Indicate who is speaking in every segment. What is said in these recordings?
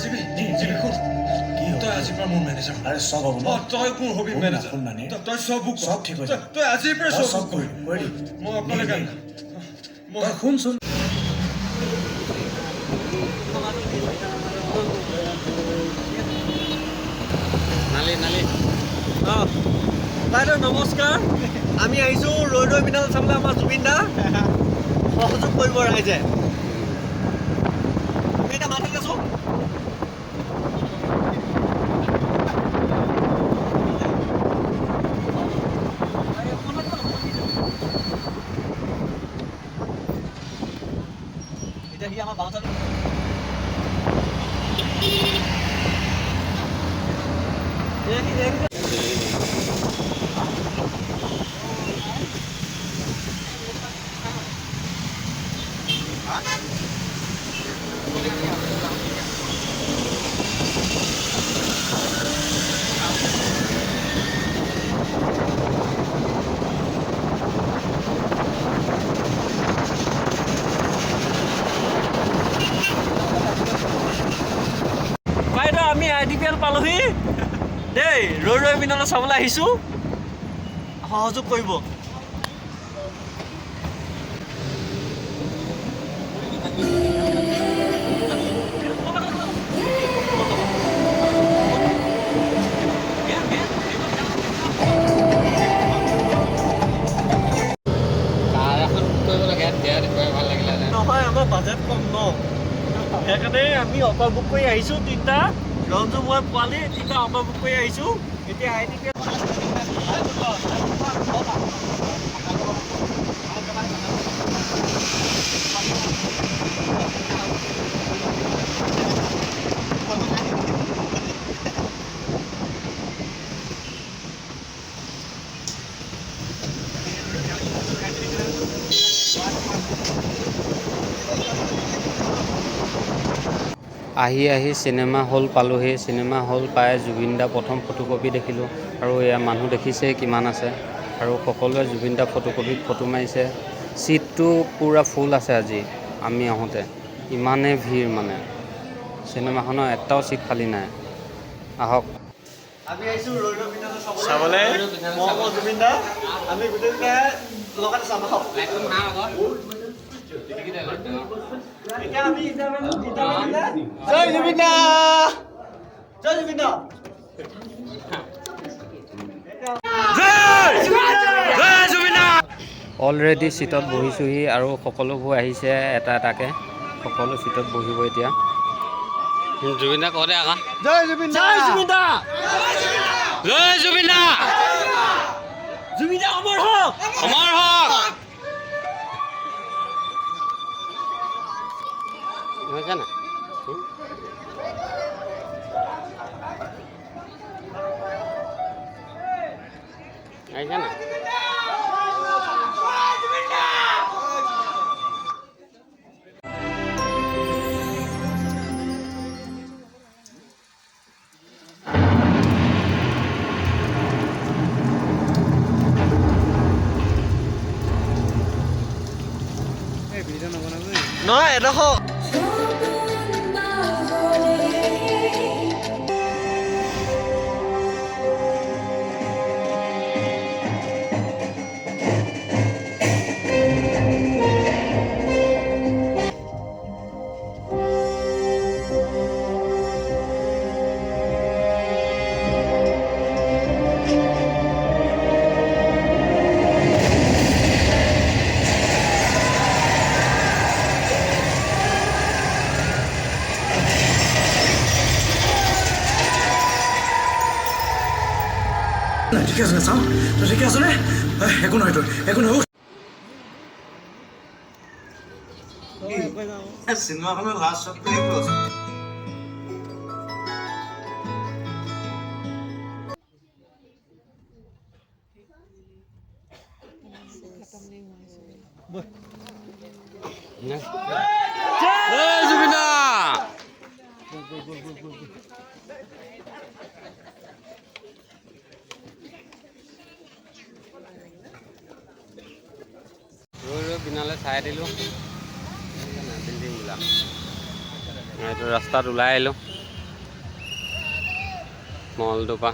Speaker 1: GB GB শুন তই আজিৰ পৰা মোৰ মেনেজাৰ
Speaker 2: আৰে চব হ'ব ন
Speaker 1: তই কোন হবি মেনেজাৰ তই চব বুক
Speaker 2: চব ঠিক হৈ যাব
Speaker 1: তই আজিৰ পৰা
Speaker 2: চব কৰি
Speaker 1: মই অকলে কাম
Speaker 2: তই শুনচোন
Speaker 3: নালি নালি বাইদেউ নমস্কাৰ আমি আহিছোঁ ৰৈ বিনাল চাবলৈ আমাৰ জুবিন দা সহযোগ কৰিব ৰাইজে আমি এতিয়া মাতি আছোঁ এতিয়া সি আমাৰ বাউচাৰ বাইদেউ আমি IDPL পালোহি দেই ৰৈ বিনালৈ চাবলৈ আহিছোঁ সহযোগ কৰিব নহয় আমাৰ বাজেট কম ন সেইকাৰণে আমি অটো বুক কৰি আহিছোঁ তিনিটা ৰঞ্জু মই পোৱালি তিনিটা অটো বুক কৰি আহিছোঁ এতিয়া IDPL
Speaker 4: আহি চিনেমা হল পালোহি চিনেমা হল পাই জুবিন দা প্ৰথম ফটোকপি দেখিলোঁ আৰু এয়া মানুহ দেখিছে কিমান আছে আৰু সকলোৱে জুবিন দা ফটো মাৰিছে চিটটো পূৰা ফুল আছে আজি আমি আহোঁতে ইমানেই ভিৰ মানে চিনেমাখনৰ এটাও চিট খালী নাই আহক
Speaker 3: আমি আহিছোঁ ৰৈ বিনালৈ চাবলৈ জুবিন দা আমি গোটেইকেইটাই লগাত চাম এতিয়া আমি জয় জুবিন দা জয় জুবিন দা
Speaker 4: অলৰেডি চিটত বহিছোঁহি আৰু সকলোবোৰ আহিছে এটা এটাকৈ সকলো চিটত বহিব এতিয়া জুবিন দা কওঁতে আকৌ
Speaker 3: জয় জুবিন দা জয় জুবিন দা
Speaker 4: জয় জুবিন দা
Speaker 3: জুবিন দা অমৰ হওক
Speaker 4: অমৰ হওক হৈছে না আহিছে না
Speaker 3: নহয় এডোখৰ
Speaker 2: ঠিকে আছে চাওঁ তই ঠিকে আছ নে একো নহয় তোৰ একো নহয় চিনেমাখনৰ লাষ্ট শ্বটটো এইটো আছে
Speaker 4: জয় জুবিন দা ৰৈ বিনালে চাই দিলোঁ বিল্ডিংবিলাক এইটো ৰাস্তাত ওলাই আহিলোঁ মলটোৰ পৰা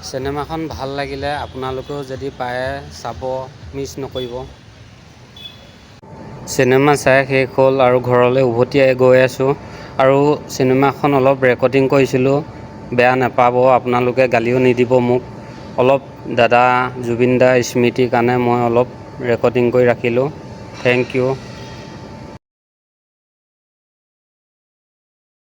Speaker 4: চিনেমাখন ভাল লাগিলে আপোনালোকেও যদি পাৰে চাব মিছ নকৰিব চিনেমা চাই শেষ হ'ল আৰু ঘৰলৈ উভতি গৈ আছোঁ আৰু চিনেমাখন অলপ ৰেকৰ্ডিং কৰিছিলোঁ বেয়া নাপাব আপোনালোকে গালিও নিদিব মোক অলপ দাদা জুবিন দাৰ স্মৃতিৰ কাৰণে মই অলপ ৰেকৰ্ডিং কৰি ৰাখিলোঁ থেংক ইউ